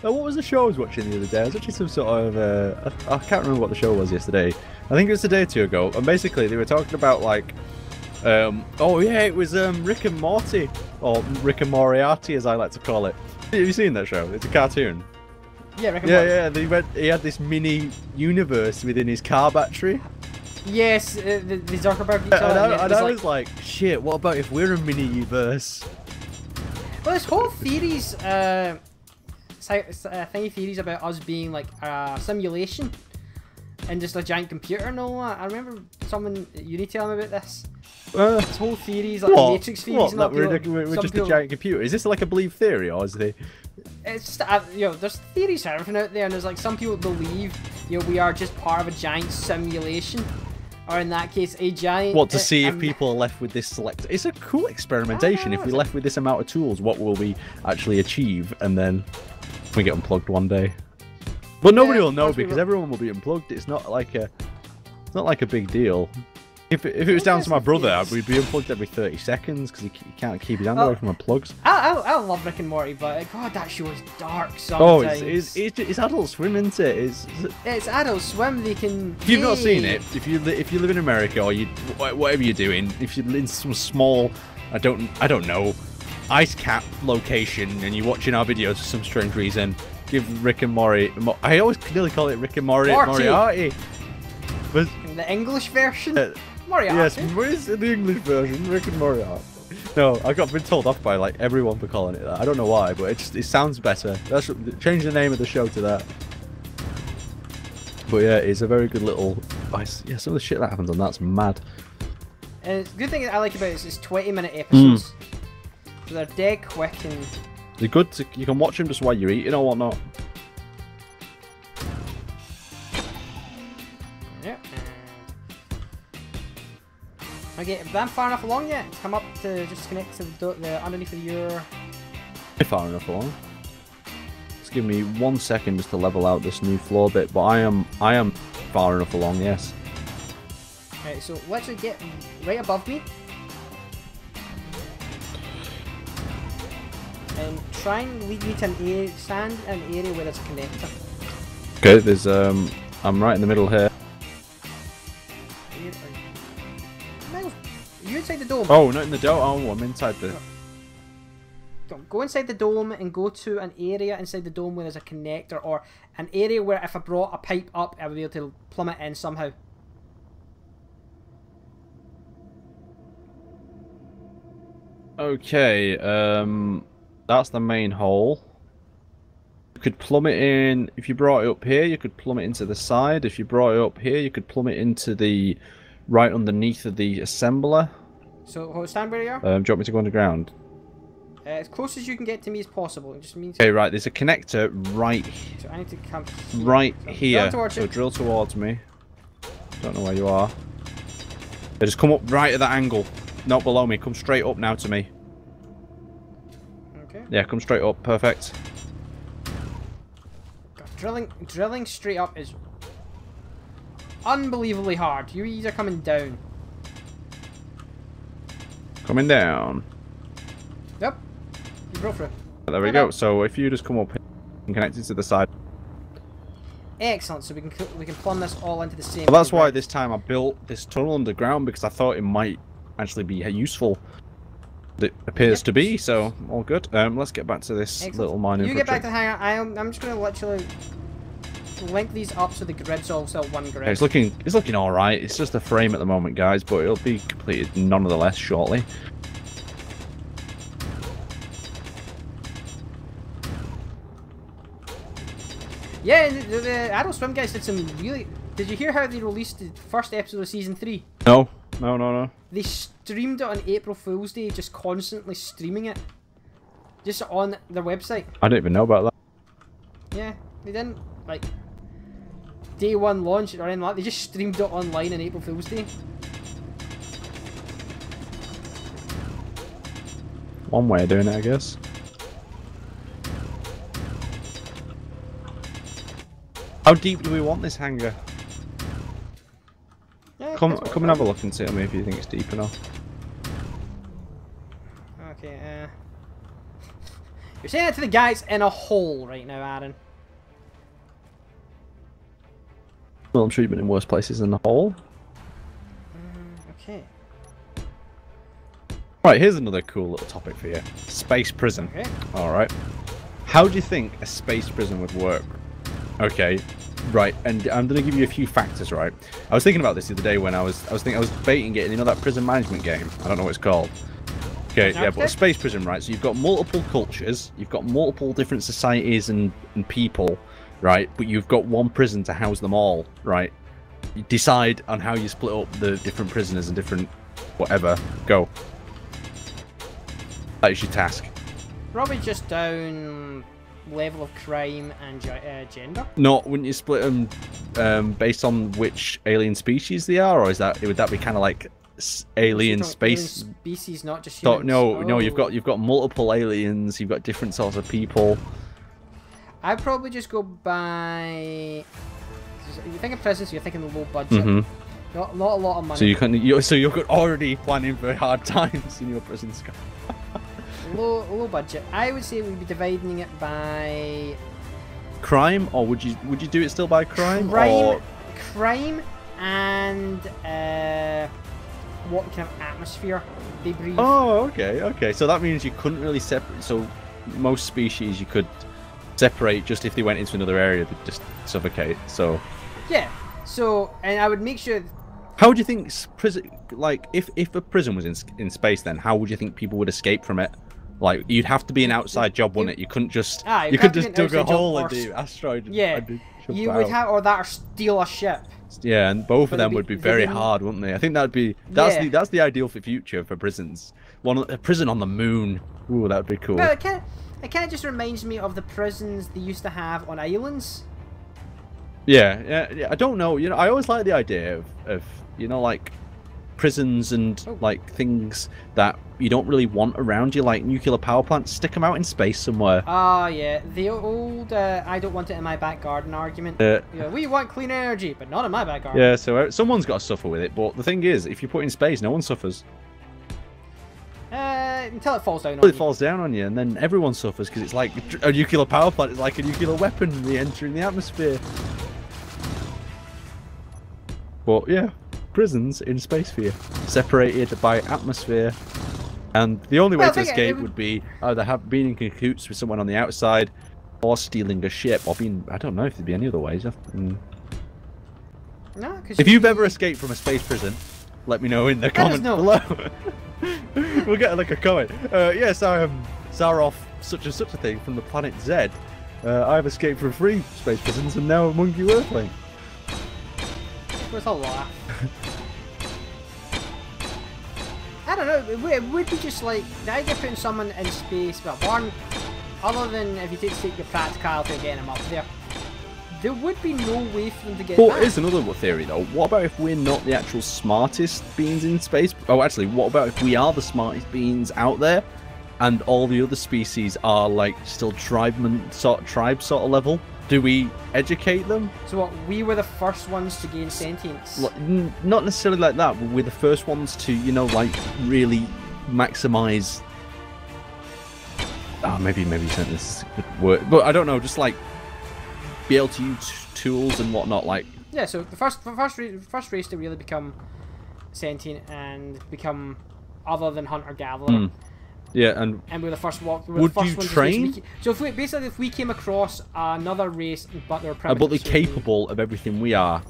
What was the show I was watching the other day? I was watching some sort of I can't remember what the show was yesterday. I think it was a day or two ago, and basically they were talking about like oh yeah, it was Rick and Morty, or Rick and Moriarty as I like to call it. Have you seen that show? It's a cartoon. Yeah, Rick and Morty. Yeah. He had this mini universe within his car battery. Yes, the Zuckerberg each other. And I was like, shit, what about if we're a mini-universe? Well, this whole theories, thingy theories about us being like a simulation and just a giant computer and all that. I remember someone you need to tell me about this. This whole theories, like the Matrix theories, what? and That we're just a giant computer. Is this like a believed theory, or is it? It's just, there's theories for everything out there, and there's like some people believe, we are just part of a giant simulation, or in that case, a giant. What, to see if people are left with this select? It's a cool experimentation. If we're left with this amount of tools, what will we actually achieve? And then we get unplugged one day. But nobody will know because everyone will be unplugged. It's not like a big deal. If it was down to my brother, we'd be unplugged every 30 seconds because he can't keep his hand away from the plugs. I love Rick and Morty, but God, that show is dark sometimes. Oh, it's Adult Swim, isn't it? It's Adult Swim. They can. If you've not seen it, if you live in America or whatever you're doing, if you're in some small, I don't know, ice cap location and you're watching our videos for some strange reason, give Rick and Morty. I always nearly call it Rick and Moriarty. But the English version. Moriarty. Yes, where's the English version? Rick and Moriarty. No, I got been told off by like everyone for calling it that. I don't know why, but it sounds better. Change the name of the show to that. But yeah, it's a very good little. Yeah, some of the shit that happens on that's mad. And the good thing I like about it is it's 20-minute episodes. So they're dead quick and. They're good. You can watch them just while you're eating or whatnot. Yep. Okay, if I'm far enough along yet, come up to just connect to the underneath of your. Far enough along. Just give me 1 second just to level out this new floor bit, but I am far enough along. Yes. Right, so literally get right above me, and try and lead me to an area, stand in an area where there's a connector. Okay, there's I'm right in the middle here. Are you inside the dome? Oh, not in the dome. Oh, I'm inside the. Go inside the dome and go to an area inside the dome where there's a connector, or an area where if I brought a pipe up, I would be able to plumb it in somehow. Okay, that's the main hole. You could plumb it in. If you brought it up here, you could plumb it into the side. If you brought it up here, you could plumb it into the right underneath of the assembler. So stand where you are. Do you want me to go underground? As close as you can get to me as possible. It just means. Okay, right. There's a connector right. So I need to come. Right here. So Drill towards me. Don't know where you are. Yeah, just come up right at that angle. Not below me. Come straight up now to me. Okay. Yeah, come straight up. Perfect. God, drilling straight up is unbelievably hard. You're coming down. Coming down. Yep. You broke through. There we go. So if you just come up here and connect it to the side. Excellent. So we can plumb this all into the same. Well, that's why this time I built this tunnel underground, because I thought it might actually be useful. It appears to be, so all good. Let's get back to this little mining. You get back to the hangar. I'm just gonna literally link these up so the grid's all still one grid. Okay, it's looking all right. It's just a frame at the moment, guys, but it'll be completed nonetheless shortly. Yeah, the Adult Swim guys did some really. Did you hear how they released the first episode of season 3? No. They streamed it on April Fool's Day, just constantly streaming it, just on their website. I didn't even know about that. Yeah, they didn't like day one launch or anything like that. They just streamed it online on April Fool's Day. One way of doing it, I guess. How deep do we want this hangar? Yeah, Come and have a look and tell me if you think it's deep enough. Okay, You're saying it to the guys in a hole right now, Aaron. Well, treatment in worse places than the hole. Okay. Right, here's another cool little topic for you. Space prison. Okay. Alright. How do you think a space prison would work? Okay, right, and I'm going to give you a few factors, right? I was thinking about this the other day when I was baiting it, you know, that prison management game? I don't know what it's called. Okay, yeah, but a space prison, right? So you've got multiple cultures, you've got multiple different societies and people, right? But you've got one prison to house them all, right? You decide on how you split up the different prisoners and different whatever. Go. That is your task. Probably just down level of crime and gender. No, wouldn't you split them based on which alien species they are, or would that be kind of like alien space? Alien species, not just humans. No, you've got multiple aliens. You've got different sorts of people. I'd probably just go by. You think of prisons, you're thinking low budget. Not a lot of money. So you're already planning for hard times in your prison, Scott. Low budget. I would say we'd be dividing it by crime, or would you do it still by crime? Crime and what kind of atmosphere they breathe. Oh, okay. So that means you couldn't really separate. So most species you could separate just if they went into another area, they'd just suffocate. So yeah. So and I would make sure. How would you think prison? Like if a prison was in space, then how would you think people would escape from it? Like you'd have to be an outside job, wouldn't it? You couldn't just you could just dig a hole in the asteroid. Yeah, you would have, or that, or steal a ship. Yeah, and both of them would be very hard, wouldn't they? I think that'd be that's the ideal for future for prisons. A prison on the moon. Ooh, that'd be cool. Well, it kind of just reminds me of the prisons they used to have on islands. Yeah. I don't know. You know, I always like the idea of you know, like prisons and like things that you don't really want around you, like nuclear power plants. Stick them out in space somewhere. Oh yeah, the old I don't want it in my back garden argument. We want clean energy, but not in my back garden. Yeah, so someone's got to suffer with it. But the thing is, if you put it in space, no one suffers. Until it falls down on you. It falls down on you, and then everyone suffers because it's like a nuclear power plant. It's like a nuclear weapon re-entering the atmosphere. But yeah, prisons in space for you, separated by atmosphere, and the only way to escape would be either being in cahoots with someone on the outside, or stealing a ship, or being, I don't know if there'd be any other ways. No, if you've ever escaped from a space prison, let me know in the comments below. We'll get like a comment. Yes, I am Zaroff, such and such a thing from the planet Z. I've escaped from 3 space prisons and now a monkey earthling. With a laugh. I don't know, it would be just like the idea of putting someone in space, well, one, other than if you take your practicality of getting them up there would be no way for them to get back. Here's another theory though. What about if we're not the actual smartest beings in space? Oh, actually, what about if we are the smartest beings out there, and all the other species are like still tribe sort of level? Do we educate them? So what, we were the first ones to gain sentience? Not necessarily like that, but we're the first ones to, you know, like really maximize. Maybe sentence is a good word, but I don't know. Just like be able to use tools and whatnot, like. Yeah. So the first race to really become sentient and become other than hunter gatherer. Yeah, and we're the first one. Would you train? So if we came across another race, but they're primitive, but they're capable of everything we are,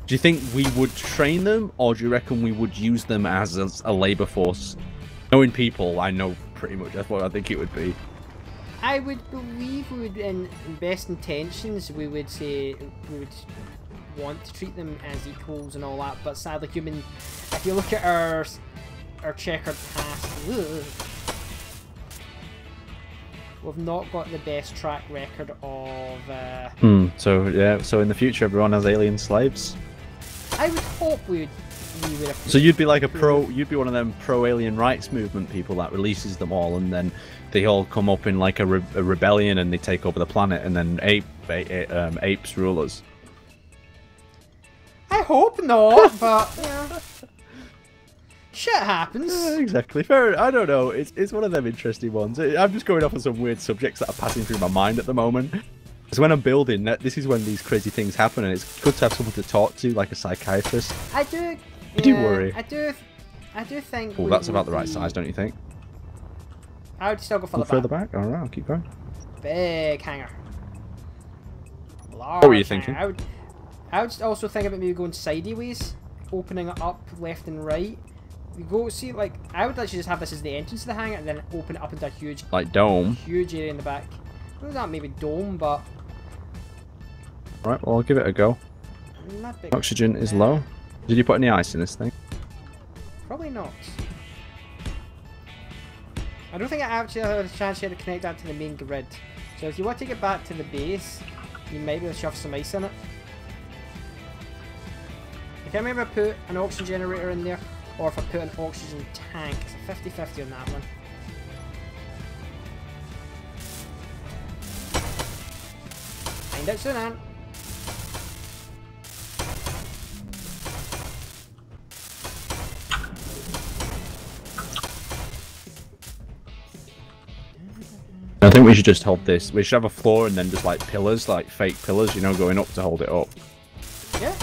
do you think we would train them, or do you reckon we would use them as a labour force? Knowing people, I know pretty much that's what I think it would be. I would believe we would, in best intentions, we would say we would want to treat them as equals and all that. But sadly, if you look at our checkered past, we've not got the best track record of. So yeah. So in the future, everyone has alien slaves. I would hope we would. So you'd be like you'd be one of them pro-alien rights movement people that releases them all, and then they all come up in like a rebellion and they take over the planet, and then apes rule us. I hope not, but yeah. Shit happens. Exactly. Fair. I don't know. It's one of them interesting ones. I'm just going off of some weird subjects that are passing through my mind at the moment. Because when I'm building, this is when these crazy things happen, and it's good to have someone to talk to, like a psychiatrist. I do. I do worry. I do think. Oh, that's about the right size, don't you think? I would still go for the further back. All right, I'll keep going. Big hanger. What were you thinking? I would also think about maybe going sideways, opening it up left and right. You go see, like, I would actually just have this as the entrance to the hangar and then open it up into a huge, like, dome. Huge area in the back. Well, not maybe dome, but. Alright, well, I'll give it a go. Oxygen is low. Did you put any ice in this thing? Probably not. I don't think I actually have a chance here to connect that to the main grid. So if you want to get back to the base, you might be able to shove some ice in it. I can't remember if I put an oxygen generator in there or if I put an oxygen tank. It's a 50-50 on that one. Find out soon, Ant. I think we should just hold this. We should have a floor and then just like pillars, like fake pillars, you know, going up to hold it up. Yeah.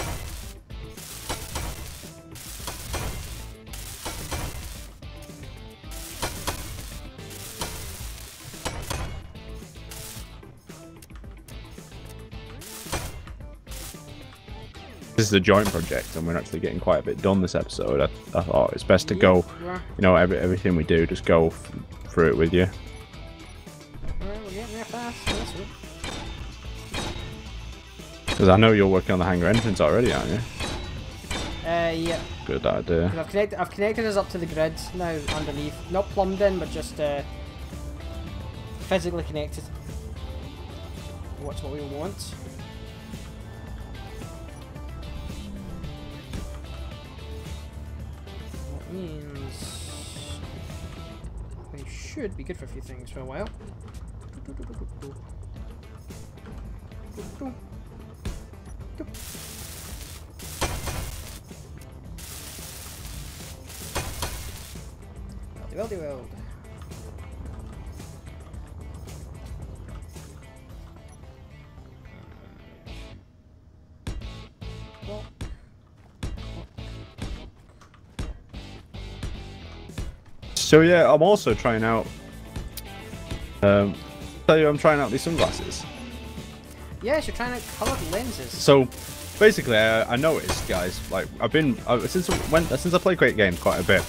This is a joint project, and we're actually getting quite a bit done this episode. I thought it's best to go, you know, everything we do, just go through it with you. Because I know you're working on the hangar entrance already, aren't you? Yeah. Good idea. I've connected us up to the grid now underneath. Not plumbed in, but just physically connected. What's what we want. That means we should be good for a few things for a while. Weldy weld. So yeah, I'm also trying out. Tell you, I'm trying out these sunglasses. Yes, you're trying out coloured lenses. So basically, I noticed, guys, like I've been since I play great games quite a bit.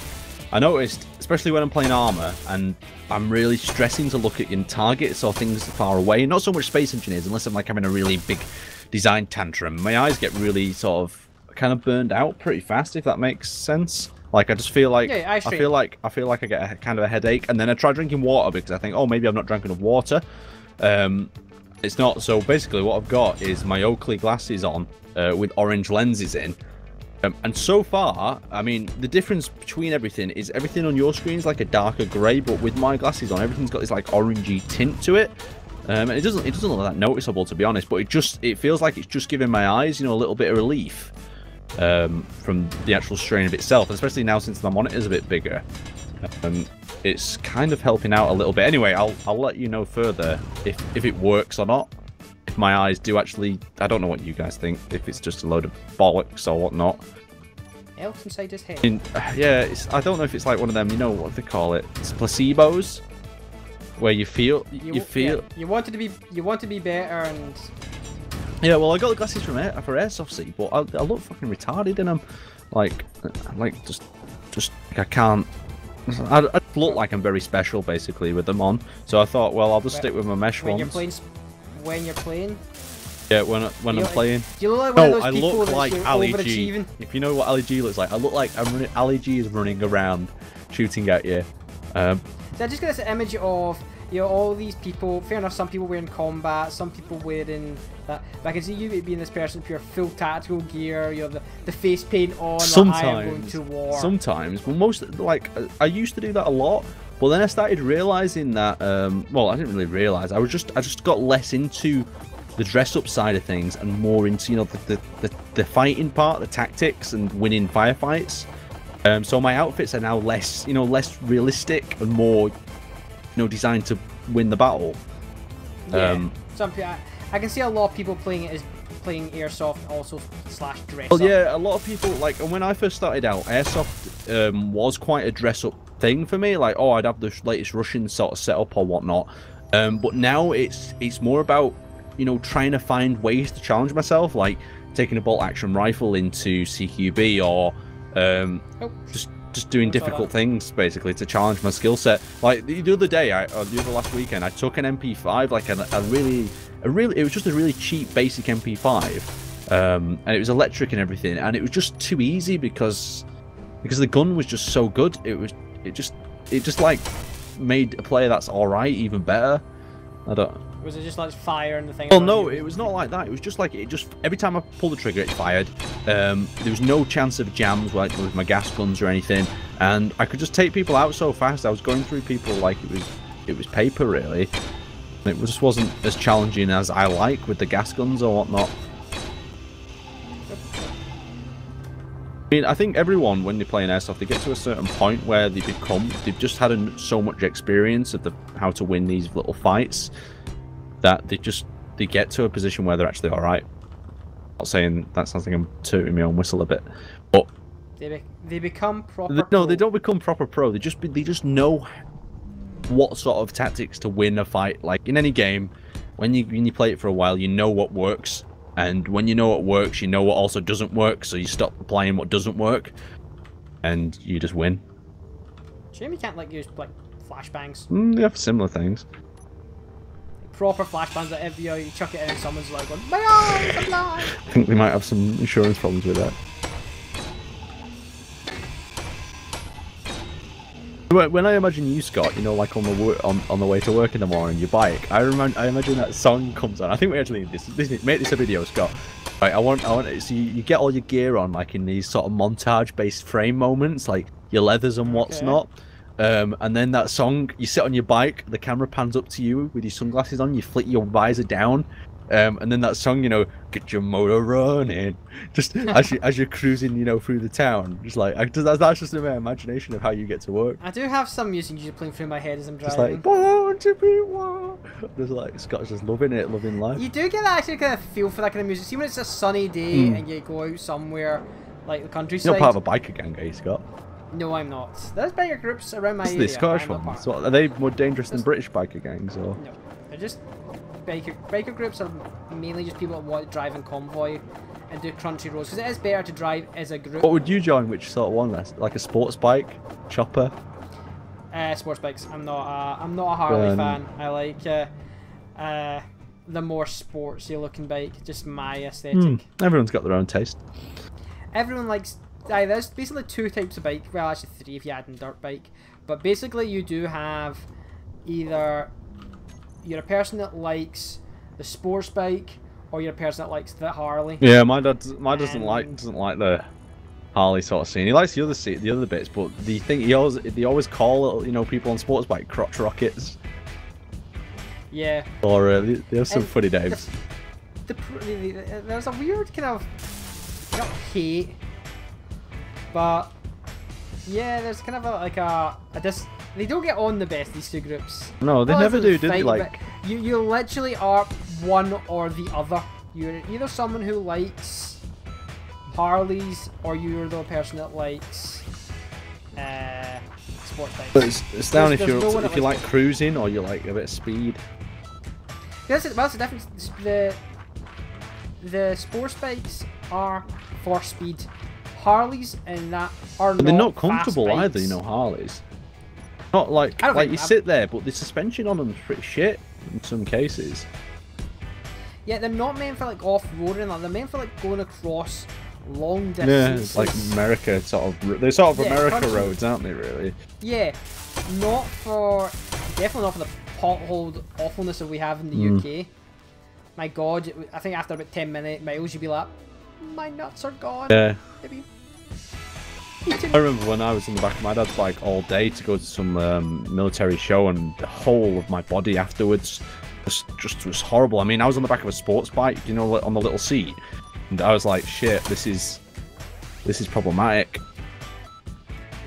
I noticed, especially when I'm playing armor, and I'm really stressing to look at in targets or things far away. Not so much Space Engineers, unless I'm like having a really big design tantrum. My eyes get really sort of kind of burned out pretty fast, if that makes sense. Like I just feel like I feel like I get a kind of a headache, and then I try drinking water because I think, oh, maybe I've not drank enough water. It's not. So basically, what I've got is my Oakley glasses on with orange lenses in. And so far, I mean, the difference between everything is everything on your screen is like a darker grey, but with my glasses on, everything's got this like orangey tint to it. And it doesn't look that noticeable, to be honest, but it feels like it's just giving my eyes, you know, a little bit of relief from the actual strain of itself, and especially now since the monitor's a bit bigger. It's kind of helping out a little bit. Anyway, I'll let you know further if it works or not. If my eyes do actually, I don't know what you guys think, if it's just a load of bollocks or whatnot. Else inside his head. Yeah, I don't know if it's like one of them, you know what they call it? It's placebos, where you feel. Yeah, you want to be better, and yeah. Well, I got the glasses for Airsoft C, but I look fucking retarded in them. Like just I can't. I look like I'm very special basically with them on. So I thought, well, I'll just stick with my mesh ones. When you're playing. Yeah, when I'm playing. Do you look like one of those I people look like Ali G. overachieving? If you know what Ali G looks like, I look like Ali G is running around, shooting at you. So I just got this image of, you know, all these people. Fair enough, some people wearing combat, some people wearing that. But I can see you being this person with your full tactical gear, you know, the face paint on. Sometimes, I am going to war. Sometimes, but most, like, I used to do that a lot. But then I started realizing that, well, I didn't really realize. I just got less into the dress-up side of things and more into, you know, the fighting part, the tactics and winning firefights. So my outfits are now less, less realistic and more, designed to win the battle. Yeah. I can see a lot of people playing it as playing airsoft also / dress well, up. yeah, a lot of people like, and when I first started out, airsoft was quite a dress up thing for me. Like, oh, I'd have the latest Russian sort of setup or whatnot. But now it's more about trying to find ways to challenge myself, like taking a bolt action rifle into CQB or just doing difficult things basically to challenge my skill set. Like the other day, the other last weekend, I took an MP5, like it was just a really cheap basic MP5, and it was electric and everything, and it was just too easy because the gun was just so good. It just like made a player that's all right even better. Was it just like fire and the thing? Well, no, it was not like that. It was just like every time I pulled the trigger, it fired. There was no chance of jams like with my gas guns or anything, and I could just take people out so fast. I was going through people like it was paper, really. It just wasn't as challenging as I like with the gas guns or whatnot. I mean, I think everyone, when they play an airsoft, they get to a certain point where they've just had so much experience of how to win these little fights that they get to a position where they're actually all right. I'm not saying that sounds like I'm tooting my own whistle a bit, but they become proper. No, they don't become proper pro. They just know what sort of tactics to win a fight. Like in any game, when you play it for a while, you know what works. And when you know what works, you know what also doesn't work, so you stop applying what doesn't work, and you just win. Shame you can't use like flashbangs. They have similar things. Proper flashbangs that if you chuck it in and someone's like going, my arms, I'm alive. I think they might have some insurance problems with that. When I imagine you, Scott, like on the way to work in the morning, your bike, I imagine that song comes on. I think we actually make this a video, Scott. Right, I want so you get all your gear on like in these sort of montage-based frame moments, like your leathers and what's not. And then that song, you sit on your bike, the camera pans up to you with your sunglasses on, you flick your visor down, and then that song, get your motor running, just as you're cruising, through the town, just like that's just in my imagination of how you get to work. I do have some music usually playing through my head as I'm driving. Just like born to be one. Just like Scott's just loving life. You do get that actually kind of feel for that kind of music. See when it's a sunny day and you go out somewhere like the countryside. You're not part of a biker gang, are you, Scott? No, I'm not. There's biker groups around my area. The Scottish ones. So are they more dangerous than British biker gangs, or? No, they're just biker groups are mainly just people that want to drive in convoy and do crunchy roads because it is better to drive as a group. What would you join? Which sort of one? Like a sports bike, chopper? Sports bikes. I'm not a Harley fan. I like the more sportsy looking bike. Just my aesthetic. Everyone's got their own taste. Everyone likes. There's basically two types of bike. Well, actually three if you add in dirt bike. But basically, you do have either you're a person that likes the sports bike, or you're a person that likes the Harley. Yeah, my dad doesn't like the Harley sort of scene. He likes the other bits, but they always call people on sports bike crotch rockets. Yeah. Or they have some funny names. There's a weird kind of not hate, but yeah, there's kind of a they don't get on the best, these two groups. No, they never do they? Like you literally are one or the other. You're either someone who likes Harleys, or you're the person that likes sports bikes. But it's down if you like cruising or you like a bit of speed. That's the difference. The sports bikes are for speed. Harleys and that are but they're not fast comfortable bikes. either, Harleys. Not like you sit there, but the suspension on them is pretty shit in some cases. Yeah, they're not meant for like off-roading. They're meant for like going across long distances. Yeah, like America they're sort of America roads, aren't they? Really? Yeah, definitely not for the pothole awfulness that we have in the UK. My God, I think after about 10 miles, you'd be like, my nuts are gone. Yeah. Maybe. I remember when I was in the back of my dad's bike all day to go to some military show, and the whole of my body afterwards was horrible. I mean, I was on the back of a sports bike, on the little seat, and I was like, shit, this is problematic.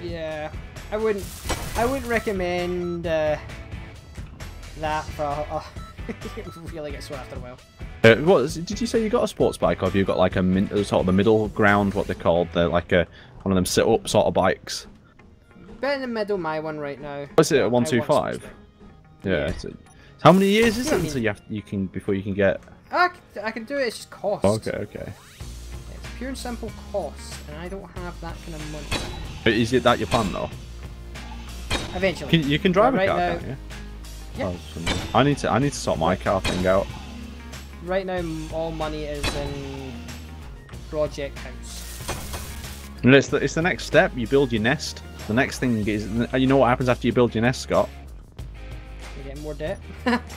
Yeah, I wouldn't recommend that for. Really get sore after a while. Did you say you got a sports bike, or have you got like a sort of the middle ground? What they called? They're like one of them sit-up sort of bikes. Bit in the middle, my one right now. What's it? 125. Yeah. How many years is it until before you can get? I can do it. It's just cost. Okay. Okay. It's pure and simple cost, and I don't have that kind of money. But is it that your plan though? Eventually. You can drive a car, now, can't you? Yeah. Oh, I need to sort my car thing out. Right now, all money is in Project House. And it's the next step. You build your nest. The next thing is, you know what happens after you build your nest, Scott? You get more debt.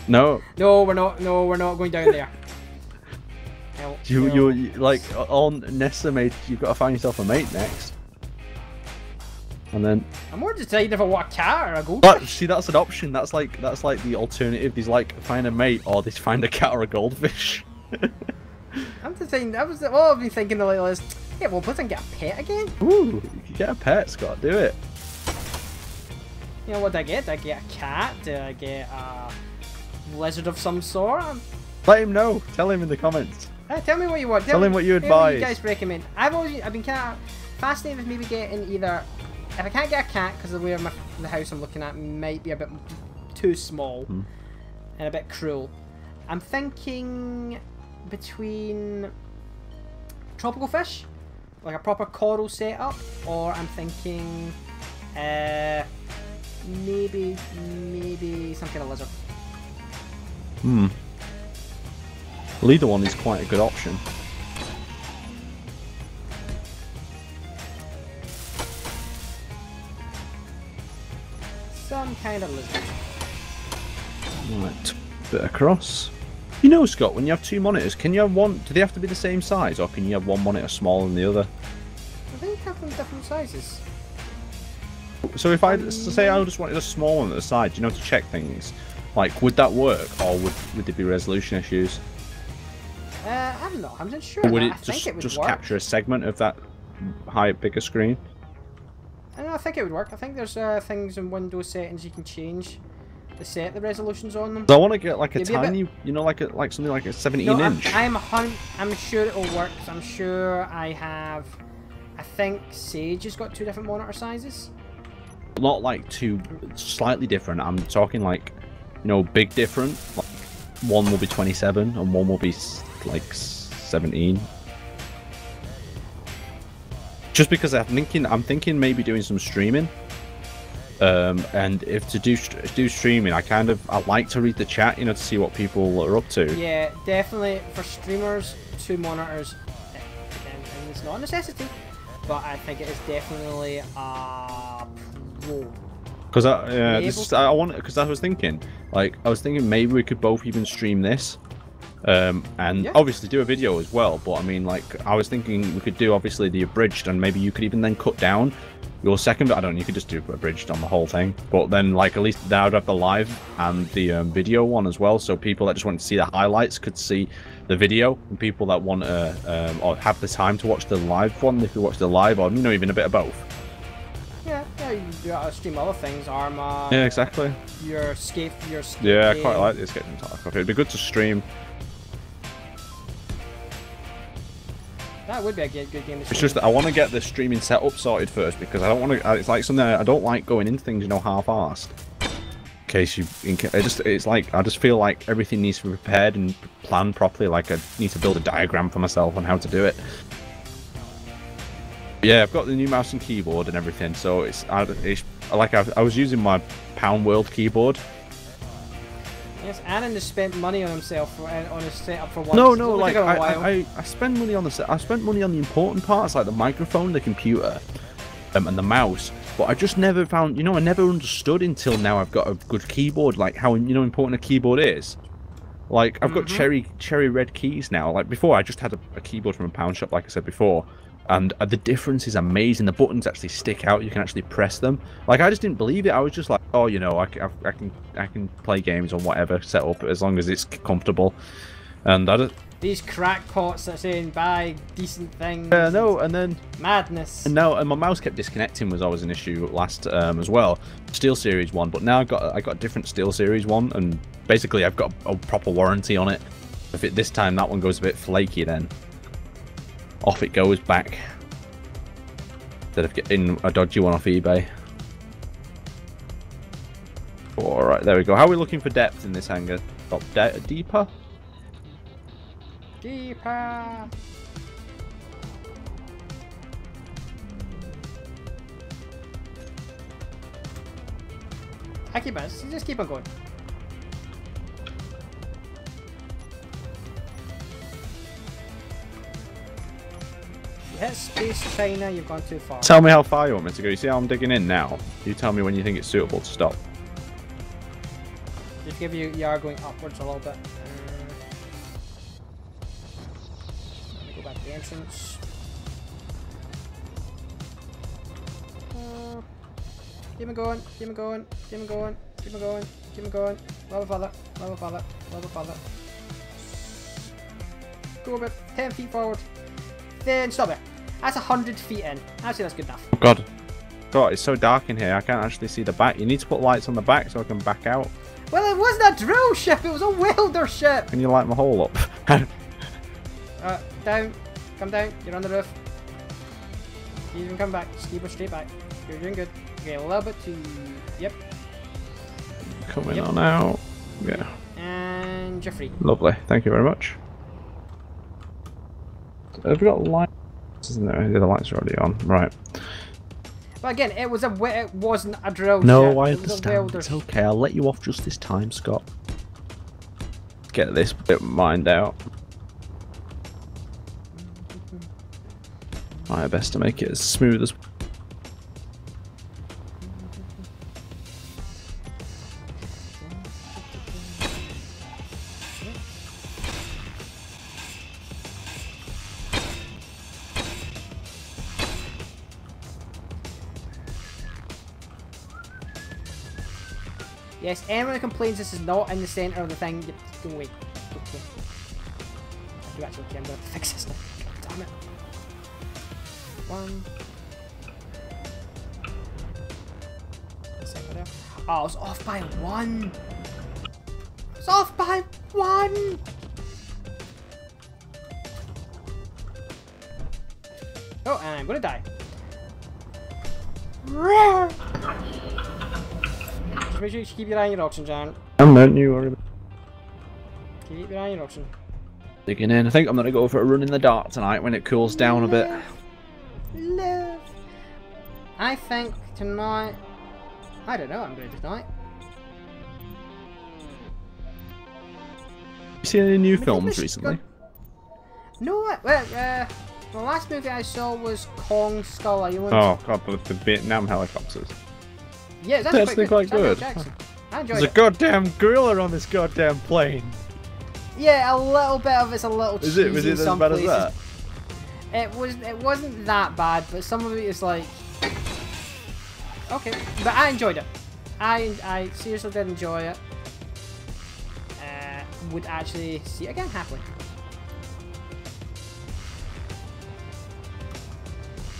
No. No, we're not. No, we're not going down there. No, You like all nests are made. You've got to find yourself a mate next. And then I'm more deciding if I want a cat or a goldfish. But see, that's an option. That's like the alternative. There's like find a mate, or they find a cat or a goldfish. I'm just saying. That was all I've been thinking of lately. Yeah, well, let's get a pet again. Ooh, you can get a pet, Scott. Do it. You know what I get? I get a cat. Do I get a lizard of some sort? Let him know. Tell him in the comments. Hey, tell me what you want. Tell him what you advise. What you guys recommend. I've been kind of fascinated with maybe getting either. If I can't get a cat because the way the house I'm looking at might be a bit too small and a bit cruel, I'm thinking between tropical fish, like a proper coral setup, or I'm thinking maybe some kind of lizard. Leader one is quite a good option. Some kind of lizard. Right, bit across. You know, Scott, when you have two monitors, can you have one? Do they have to be the same size, or can you have one monitor smaller than the other? I think they have them different sizes. So if I say I just wanted a small one at the side, you know, to check things, like would that work, or would there be resolution issues? I'm not 100% sure. Or would it I think it would just work. capture a segment of that bigger screen? I think it would work. I think there's things in Windows settings you can change to set the resolutions on them. So I want to get like a Maybe tiny, you know, like something like a 17 no, inch. I'm sure it'll work. Cause I'm sure I think Sage has got two different monitor sizes. Not like two slightly different. I'm talking like, you know, big different. Like one will be 27 and one will be like 17. Just because I'm thinking maybe doing some streaming. And if to do streaming, I like to read the chat, you know, to see what people are up to. Yeah, definitely for streamers, two monitors. Again, and it's not a necessity, but I think it is definitely a pro. Because I was thinking maybe we could both even stream this, and obviously do a video as well. But I mean, like I was thinking we could do obviously the abridged, and maybe you could even then cut down your second. I don't know. You could just do abridged on the whole thing, but then like at least now I'd have the live and the video one as well, so people that just want to see the highlights could see the video, and people that want to or have the time to watch the live one, if you watch the live, or you know, even a bit of both. Yeah, you gotta stream other things, Arma. Yeah, exactly. Your escape. Yeah, I quite like the Escape from Tarkov. It'd be good to stream. That would be a good game to stream. It's just that I want to get the streaming setup sorted first, because I don't want to. It's like something I don't like going into things, you know, half-assed. It's like I just feel like everything needs to be prepared and planned properly. Like I need to build a diagram for myself on how to do it. Yeah, I've got the new mouse and keyboard and everything, so it's like I was using my Pound World keyboard. Yes, Aaron has spent money on himself on his setup for once. No, like I spend money on I spent money on the important parts, like the microphone, the computer, and the mouse. But I just never found, you know, I never understood until now I've got a good keyboard, like how, you know, important a keyboard is. Like I've got cherry red keys now. Like before, I just had a keyboard from a pound shop, like I said before. And the difference is amazing. The buttons actually stick out. You can actually press them. Like I just didn't believe it. I was just like, oh, you know, I can play games on whatever setup as long as it's comfortable. And these crackpots that are saying buy decent things. No, and then madness. And no, and my mouse kept disconnecting was always an issue last as well. Steel Series 1, but now I got a different Steel Series 1, and basically I've got a proper warranty on it. If this time that one goes a bit flaky, then off it goes back. Instead of getting a dodgy one off eBay. Alright, there we go. How are we looking for depth in this hangar? Got deeper? Deeper! I keep on, just keep on going. You hit space China, you've gone too far. Tell me how far you want me to go. You see how I'm digging in now? You tell me when you think it's suitable to stop. Just give you are going upwards a little bit. Let me go back to the entrance. Keep me going, keep me going, keep me going, keep me going, keep me going. Level further, level further, level further. Go a bit, 10 feet forward. Then stop there. That's 100 feet in. Actually, that's good enough. Oh God. God, it's so dark in here. I can't actually see the back. You need to put lights on the back so I can back out. Well, it wasn't a drill ship, it was a welder ship! Can you light my hole up? Down. Come down. You're on the roof. You can come back. Just keep it straight back. You're doing good. Okay, a little bit to... Yep. Coming on out. Yeah. And you're free. Lovely. Thank you very much. Have we got lights? Isn't there? The lights are already on. Right. But again, it wasn't a drill No, ship. I It was a understand. welder It's okay. I'll let you off just this time, Scott. Get this bit of mind out. My best to make it as smooth as. Yes, anyone who complains this is not in the centre of the thing, go away. Okay. I do actually care, I'm going to fix this now. God damn it. One. There. Oh, I was off by one. I was off by one. Oh, and I'm going to die. Make sure you keep your eye on your oxygen, John. Don't you worry about it. Keep your eye on your oxygen. Digging in. I think I'm going to go for a run in the dark tonight when it cools down a bit. Love. I think tonight... I don't know what I'm doing tonight. You seen any new films recently? No, well, the last movie I saw was Kong Skull Island. Oh God, the Vietnam helicopters. Yeah, That's actually quite good. I enjoyed There's a it. goddamn gorilla on this goddamn plane. Yeah, a little bit of it's a little cheesy. Was it in as some bad places. as that? It wasn't that bad, but some of it is like okay. But I enjoyed it. I seriously did enjoy it. Would actually see it again happily.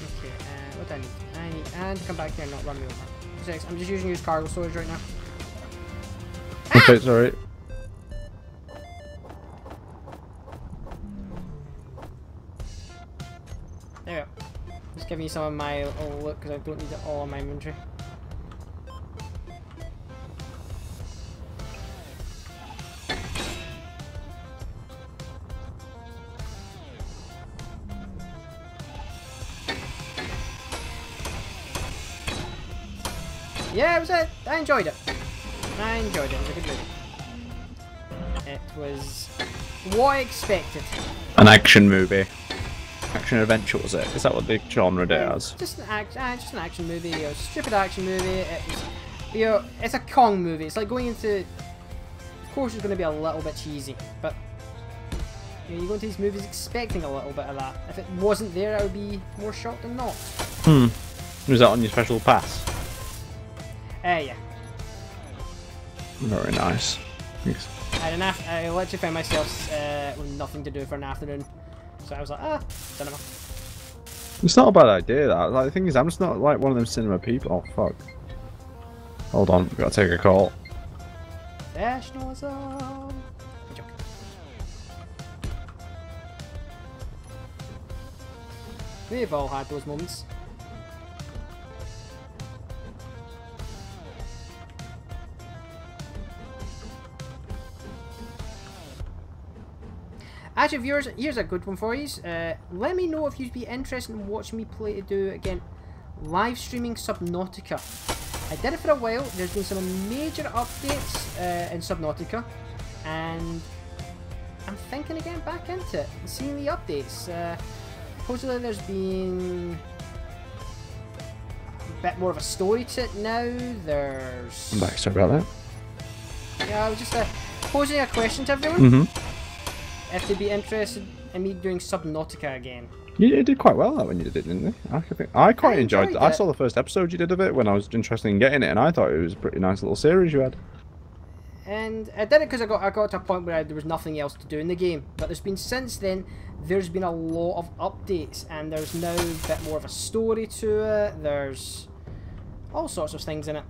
Okay, what do I need? I need and come back here and not run me over. I'm just using used cargo storage right now. Okay, it's alright. There we go. Just giving you some of my look because I don't need it all in my inventory. Yeah, it was it. I enjoyed it. I enjoyed it. It was a good movie. It was what I expected. An action movie. Action adventure was it? Is that what the genre does? Just an action movie. A stupid action movie. It's, it's a Kong movie. It's like going into. Of course, it's going to be a little bit cheesy, but you go into these movies expecting a little bit of that. If it wasn't there, I would be more shocked than not. Was that on your special pass? Yeah. Very nice. Thanks. I literally found myself with nothing to do for an afternoon. So I was like, cinema. It's not a bad idea, that. Like, the thing is, I'm just not like one of them cinema people. Oh, fuck. Hold on, we've got to take a call. Professionalism. I'm joking. We've all had those moments. Actually, viewers, here's a good one for you. Let me know if you'd be interested in watching me play to do, again, live streaming Subnautica. I did it for a while. There's been some major updates in Subnautica, and I'm thinking of getting back into it and seeing the updates. Supposedly there's been a bit more of a story to it now. There's... I'm back, sorry about that. Yeah, I was just posing a question to everyone. Mm-hmm. If they'd be interested in me doing Subnautica again. You did quite well that when you did it, didn't you? I quite enjoyed it. it. I saw the first episode you did of it when I was interested in getting it, and I thought it was a pretty nice little series you had. And I did it because I got to a point where there was nothing else to do in the game. But there's been, since then, there's been a lot of updates, and there's now a bit more of a story to it. There's all sorts of things in it.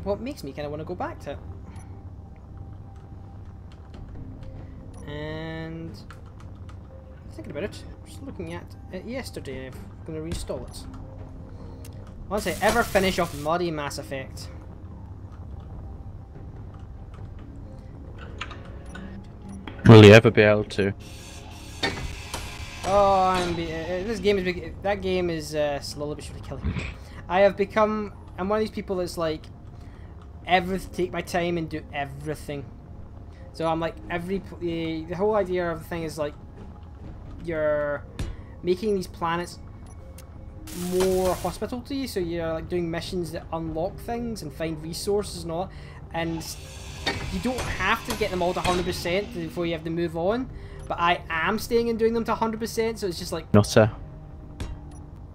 What makes me kind of want to go back to it. And thinking about it, just looking at it yesterday, I'm going to reinstall it. Once I ever finish off Muddy Mass Effect. Will you ever be able to? Oh, this game is that game is slowly but surely killing me. I'm one of these people that's like, take my time and do everything. So I'm like, the whole idea of the thing is like, you're making these planets more hospitable to you, so you're like doing missions that unlock things and find resources and all that, and you don't have to get them all to 100% before you have to move on, but I am staying and doing them to 100%, so it's just like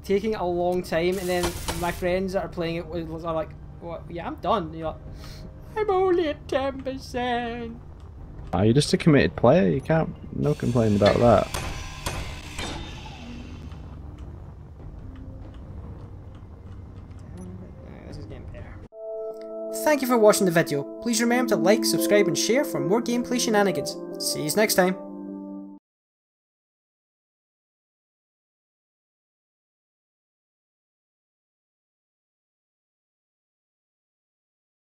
taking a long time, and then my friends that are playing it are like, well, yeah, I'm done, and you're like, I'm only at 10%. You're just a committed player, you can't, no complaining about that. This is getting better. Thank you for watching the video. Please remember to like, subscribe and share for more gameplay shenanigans. See you next time.